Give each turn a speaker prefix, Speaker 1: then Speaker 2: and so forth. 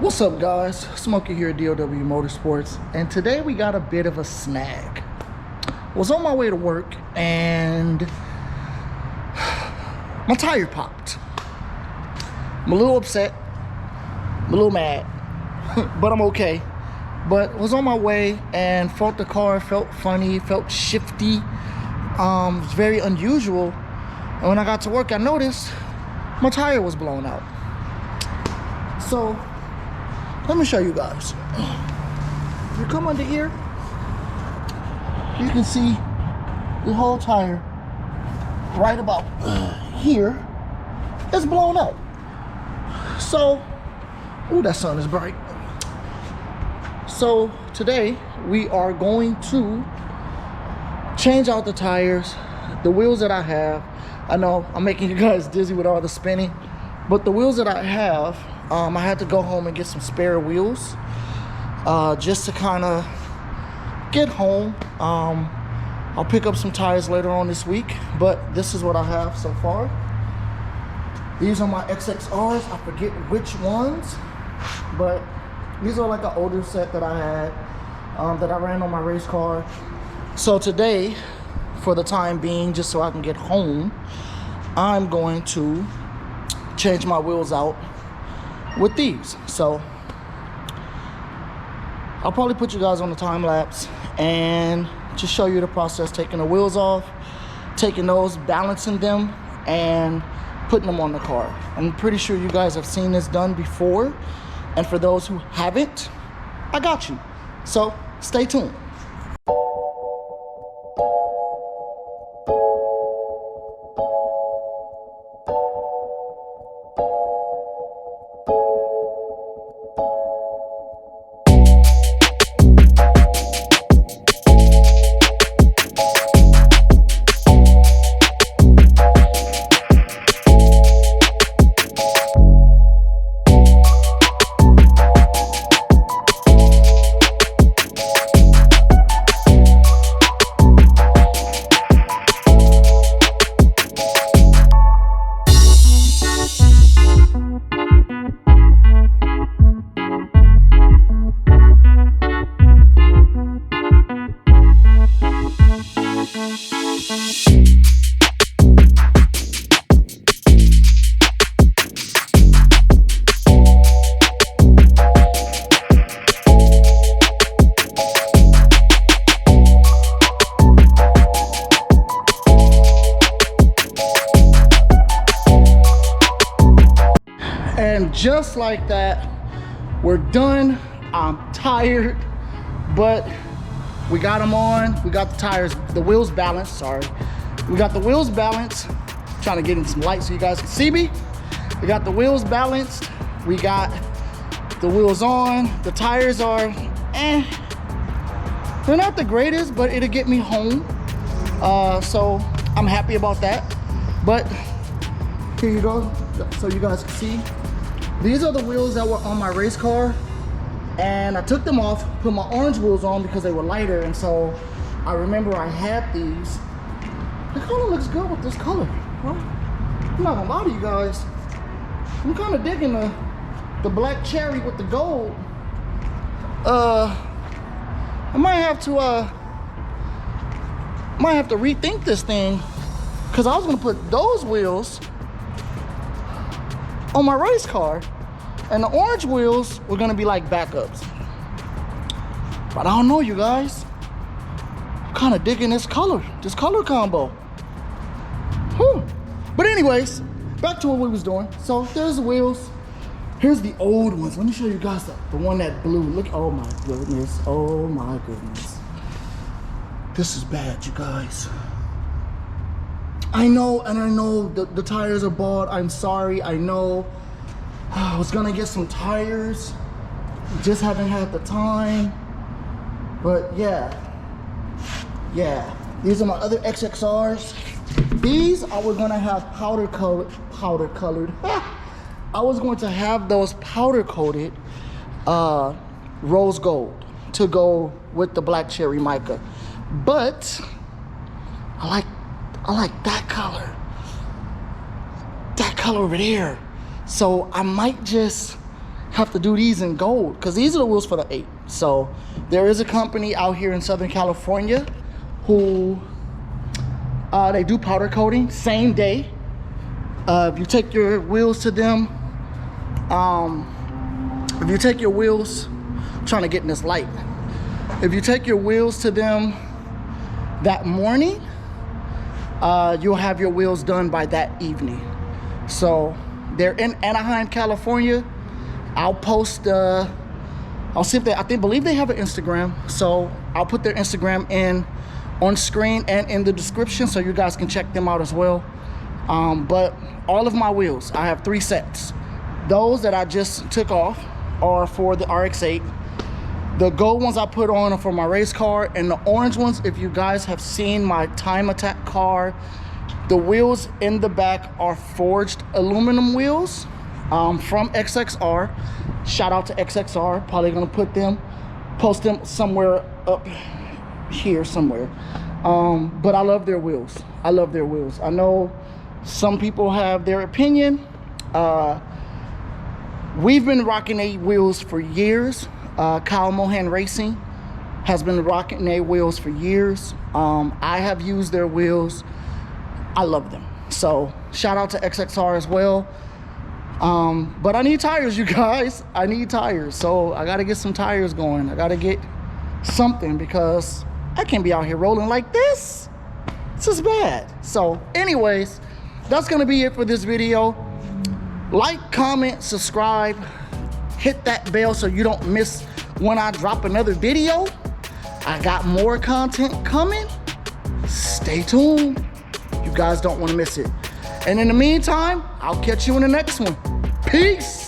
Speaker 1: What's up, guys? Smokey here at DOW Motorsports, and today we got a bit of a snag. Was on my way to work and my tire popped. I'm a little upset, I'm a little mad, but I'm okay. But was on my way and felt the car, felt funny, felt shifty. It's very unusual. And when I got to work, I noticed my tire was blown out. So let me show you guys. If you come under here, you can see the whole tire right about here is blown out. So, ooh, that sun is bright. So today we are going to change out the tires, the wheels that I have. I know I'm making you guys dizzy with all the spinning, but the wheels that I have, I had to go home and get some spare wheels just to kind of get home. I'll pick up some tires later on this week, but this is what I have so far. These are my XXRs. I forget which ones, but these are like an older set that I had that I ran on my race car. So today, for the time being, just so I can get home, I'm going to change my wheels out with these. So I'll probably put you guys on the time lapse and just show you the process, taking the wheels off, taking those, balancing them, and putting them on the car. I'm pretty sure you guys have seen this done before, and for those who haven't, I got you. So stay tuned. And just like that, we're done. I'm tired, but we got them on. We got the tires, the wheels balanced, sorry. We got the wheels balanced. Trying to get in some light so you guys can see me. We got the wheels balanced. We got the wheels on. The tires are, they're not the greatest, but it'll get me home. So I'm happy about that. But here you go, so you guys can see. These are the wheels that were on my race car, and I took them off, put my orange wheels on because they were lighter, and so I remember I had these. The color looks good with this color. Well, I'm not gonna lie to you guys. I'm kind of digging the black cherry with the gold. I might have to rethink this thing, because I was gonna put those wheels on my race car, and the orange wheels were gonna be like backups. But I don't know, you guys. I'm kind of digging this color combo. Whew. But anyways, back to what we was doing. So there's the wheels. Here's the old ones. Let me show you guys the one that blew. Look, oh my goodness, oh my goodness. This is bad, you guys. I know, and I know the tires are bald. I'm sorry, I know. I was gonna get some tires, just haven't had the time. But yeah, these are my other XXRs. These I was gonna have powder colored. I was going to have those powder coated rose gold to go with the black cherry mica. But I like that color. That color over there. So I might just have to do these in gold because these are the wheels for the 8. So there is a company out here in Southern California who they do powder coating same day. If you take your wheels to them, if you take your wheels, I'm trying to get in this light. If you take your wheels to them that morning, you'll have your wheels done by that evening. So they're in Anaheim, California. I'll post, I'll see if they, believe they have an Instagram. So I'll put their Instagram in on screen and in the description so you guys can check them out as well. But all of my wheels, I have 3 sets. Those that I just took off are for the RX8. The gold ones I put on are for my race car, and the orange ones, if you guys have seen my Time Attack car, the wheels in the back are forged aluminum wheels from XXR. Shout out to XXR. Probably gonna post them somewhere up here somewhere. But I love their wheels. I love their wheels. I know some people have their opinion. We've been rocking their wheels for years. Kyle Mohan Racing has been rocking their wheels for years. I have used their wheels. I love them. So shout out to XXR as well. But I need tires, you guys. I need tires. So I gotta get some tires going. I gotta get something because I can't be out here rolling like this. This is bad. So anyways, that's gonna be it for this video. Like, comment, subscribe, hit that bell so you don't miss when I drop another video. I got more content coming. Stay tuned. You guys don't want to miss it. And in the meantime, I'll catch you in the next one. Peace.